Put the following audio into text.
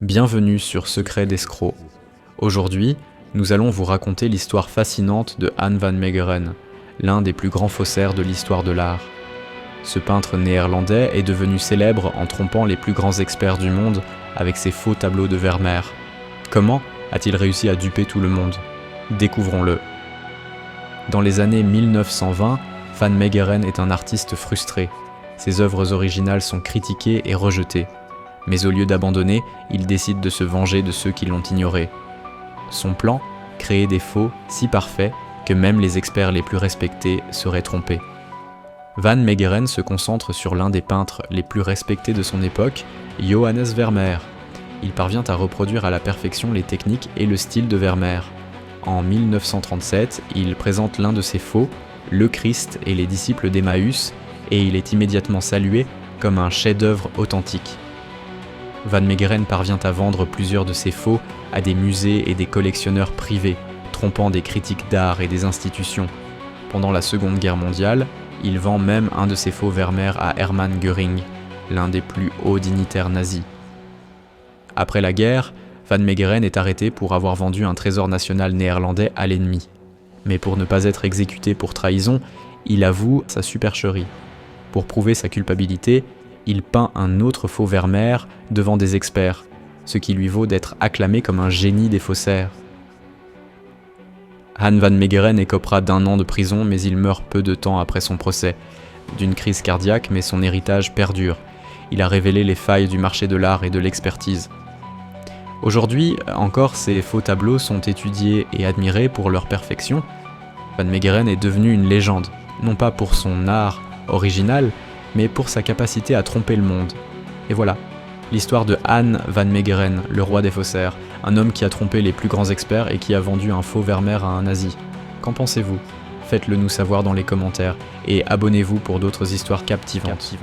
Bienvenue sur Secret d'escroc. Aujourd'hui, nous allons vous raconter l'histoire fascinante de Jan van Meegeren, l'un des plus grands faussaires de l'histoire de l'art. Ce peintre néerlandais est devenu célèbre en trompant les plus grands experts du monde avec ses faux tableaux de Vermeer. Comment a-t-il réussi à duper tout le monde? Découvrons-le. Dans les années 1920, Van Meegeren est un artiste frustré. Ses œuvres originales sont critiquées et rejetées. Mais au lieu d'abandonner, il décide de se venger de ceux qui l'ont ignoré. Son plan, créer des faux si parfaits que même les experts les plus respectés seraient trompés. Van Meegeren se concentre sur l'un des peintres les plus respectés de son époque, Johannes Vermeer. Il parvient à reproduire à la perfection les techniques et le style de Vermeer. En 1937, il présente l'un de ses faux, Le Christ et les disciples d'Emmaüs, et il est immédiatement salué comme un chef-d'œuvre authentique. Van Meegeren parvient à vendre plusieurs de ses faux à des musées et des collectionneurs privés, trompant des critiques d'art et des institutions. Pendant la Seconde Guerre mondiale, il vend même un de ses faux Vermeer à Hermann Göring, l'un des plus hauts dignitaires nazis. Après la guerre, Van Meegeren est arrêté pour avoir vendu un trésor national néerlandais à l'ennemi. Mais pour ne pas être exécuté pour trahison, il avoue sa supercherie. Pour prouver sa culpabilité, il peint un autre faux Vermeer devant des experts, ce qui lui vaut d'être acclamé comme un génie des faussaires. Jan van Meegeren écopera d'1 an de prison, mais il meurt peu de temps après son procès, d'une crise cardiaque, mais son héritage perdure. Il a révélé les failles du marché de l'art et de l'expertise. Aujourd'hui, encore, ces faux tableaux sont étudiés et admirés pour leur perfection. Van Meegeren est devenu une légende, non pas pour son art original, mais pour sa capacité à tromper le monde. Et voilà, l'histoire de Jan van Meegeren, le roi des faussaires, un homme qui a trompé les plus grands experts et qui a vendu un faux Vermeer à un nazi. Qu'en pensez-vous? Faites-le nous savoir dans les commentaires et abonnez-vous pour d'autres histoires captivantes.